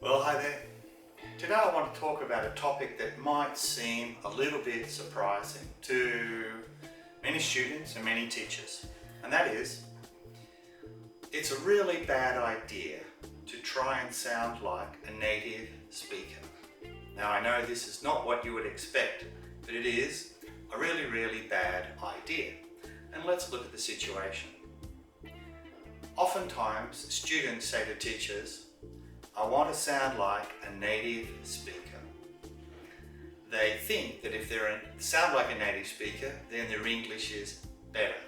Well, hi there. Today I want to talk about a topic that might seem a little bit surprising to many students and many teachers, and that is, it's a really bad idea to try and sound like a native speaker. Now I know this is not what you would expect, but it is a really bad idea. And let's look at the situation. Oftentimes students say to teachers, I want to sound like a native speaker. They think that if they sound like a native speaker, then their English is better.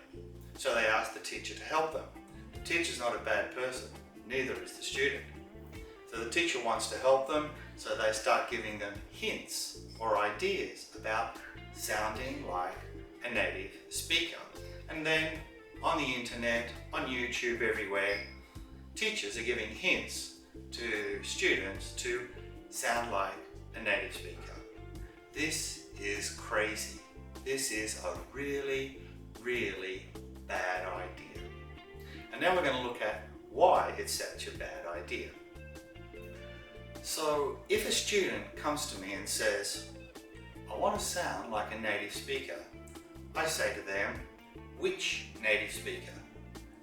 So they ask the teacher to help them. The teacher's not a bad person, neither is the student. So the teacher wants to help them, so they start giving them hints or ideas about sounding like a native speaker. And then on the internet, on YouTube, everywhere, teachers are giving hints to students to sound like a native speaker. This is crazy. This is a really bad idea. And now we're going to look at why it's such a bad idea. So if a student comes to me and says, I want to sound like a native speaker, I say to them, which native speaker?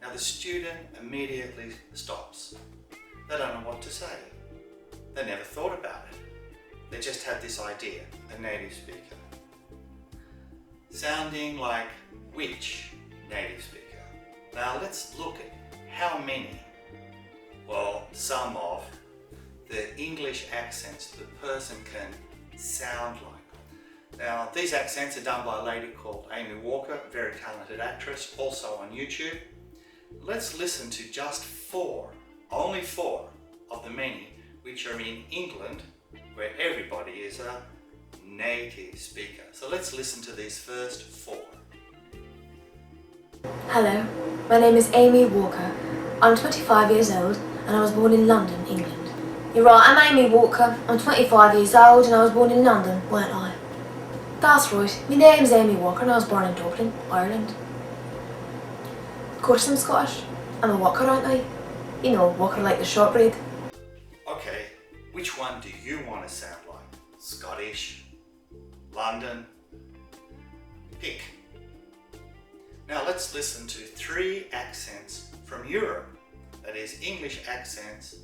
Now the student immediately stops. They don't know what to say. They never thought about it. They just had this idea, a native speaker. Sounding like which native speaker? Now let's look at how many, well, some of the English accents the person can sound like. Now these accents are done by a lady called Amy Walker, a very talented actress, also on YouTube. Let's listen to just only four of the many which are in England, where everybody is a native speaker. So let's listen to these first four. Hello, my name is Amy Walker. I'm 25 years old and I was born in London, England. You're right, I'm Amy Walker. I'm 25 years old and I was born in London, weren't I? That's right, my name's Amy Walker and I was born in Dublin, Ireland. Of course I'm Scottish. I'm a Walker, aren't I? You know, Walker like the shortbread. Okay, which one do you want to sound like? Scottish? London? Pick. Now let's listen to three accents from Europe, that is English accents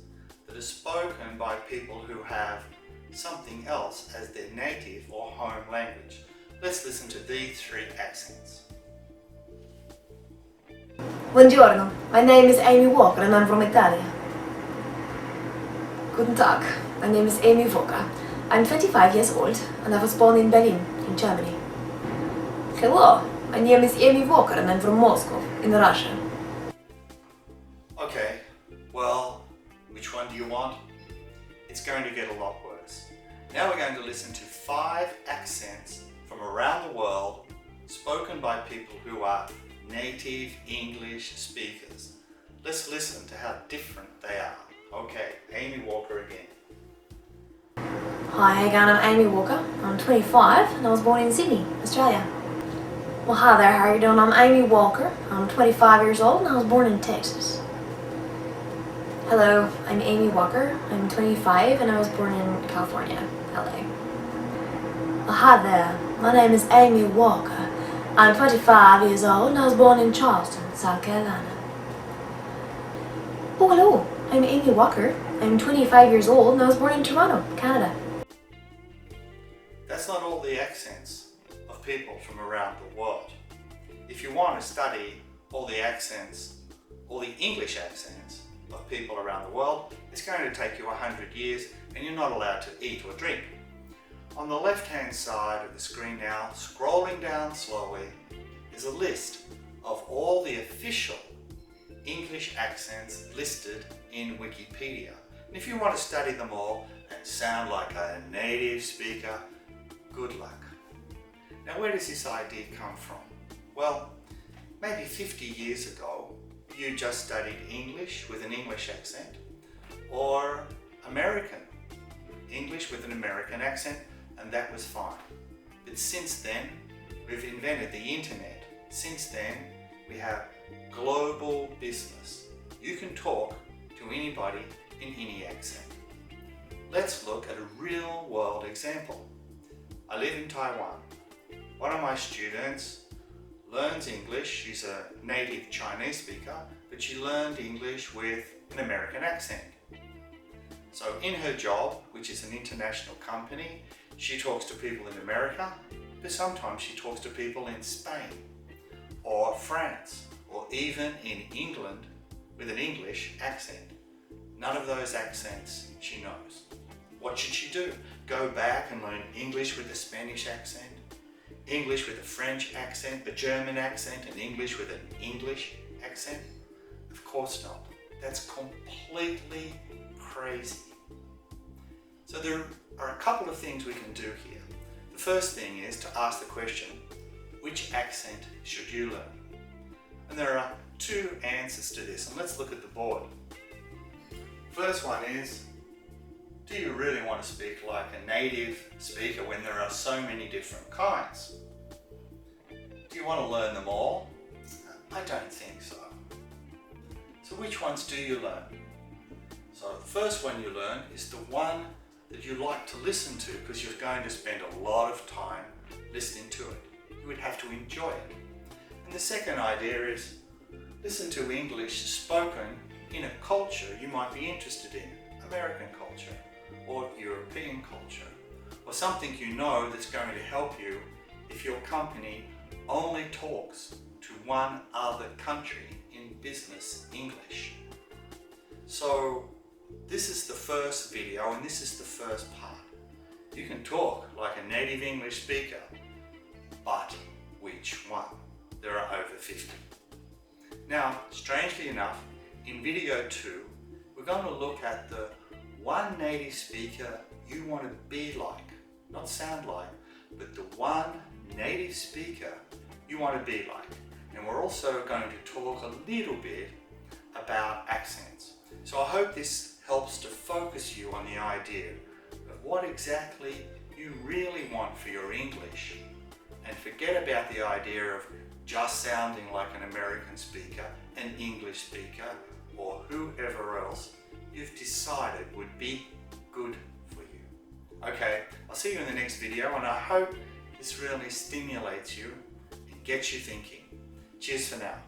that are spoken by people who have something else as their native or home language. Let's listen to these three accents. Buongiorno, my name is Amy Walker and I'm from Italy. Guten Tag, my name is Amy Walker. I'm 25 years old and I was born in Berlin, in Germany. Hello, my name is Amy Walker and I'm from Moscow, in Russia. Okay, well, which one do you want? It's going to get a lot worse. Now we're going to listen to 5 accents from around the world spoken by people who are native English speakers. Let's listen to how different they are. Okay, Amy Walker again. Hi again, I'm Amy Walker. I'm 25 and I was born in Sydney, Australia. Well, hi there, how are you doing? I'm Amy Walker. I'm 25 years old and I was born in Texas. Hello, I'm Amy Walker. I'm 25 and I was born in California, LA. Well, hi there, my name is Amy Walker. I'm 25 years old and I was born in Charleston, South Carolina. Oh, hello, I'm Amy Walker. I'm 25 years old and I was born in Toronto, Canada. That's not all the accents of people from around the world. If you want to study all the accents, all the English accents of people around the world, it's going to take you 100 years and you're not allowed to eat or drink. On the left-hand side of the screen now, scrolling down slowly, is a list of all the official English accents listed in Wikipedia. And if you want to study them all and sound like a native speaker, good luck. Now where does this idea come from? Well, maybe 50 years ago, you just studied English with an English accent, or American English with an American accent, and that was fine. But since then, we've invented the internet. Since then, we have global business. You can talk to anybody in any accent. let's look at a real world example. I live in Taiwan. One of my students learns English. She's a native Chinese speaker, but she learned English with an American accent. So in her job, which is an international company, she talks to people in America, but sometimes she talks to people in Spain or France or even in England with an English accent. None of those accents she knows. What should she do? Go back and learn English with a Spanish accent, English with a French accent, a German accent, and English with an English accent? Of course not. That's completely crazy. So there are a couple of things we can do here. The first thing is to ask the question, which accent should you learn? And there are two answers to this, and let's look at the board. First one is, do you really want to speak like a native speaker when there are so many different kinds? Do you want to learn them all? I don't think so. So which ones do you learn? So the first one you learn is the one that you like to listen to because you're going to spend a lot of time listening to it. You would have to enjoy it. And the second idea is listen to English spoken in a culture you might be interested in, American culture or European culture, or something you know that's going to help you if your company only talks to one other country in business English. So this is the first video and this is the first part. You can talk like a native English speaker, but which one? There are over 50. Now, strangely enough, in video 2, we're going to look at the one native speaker you want to be like, not sound like, but the one native speaker you want to be like. And we're also going to talk a little bit about accents. So I hope this helps to focus you on the idea of what exactly you really want for your English, and forget about the idea of just sounding like an American speaker, an English speaker, or whoever else you've decided would be good for you. Okay, I'll see you in the next video, and I hope this really stimulates you and gets you thinking. Cheers for now.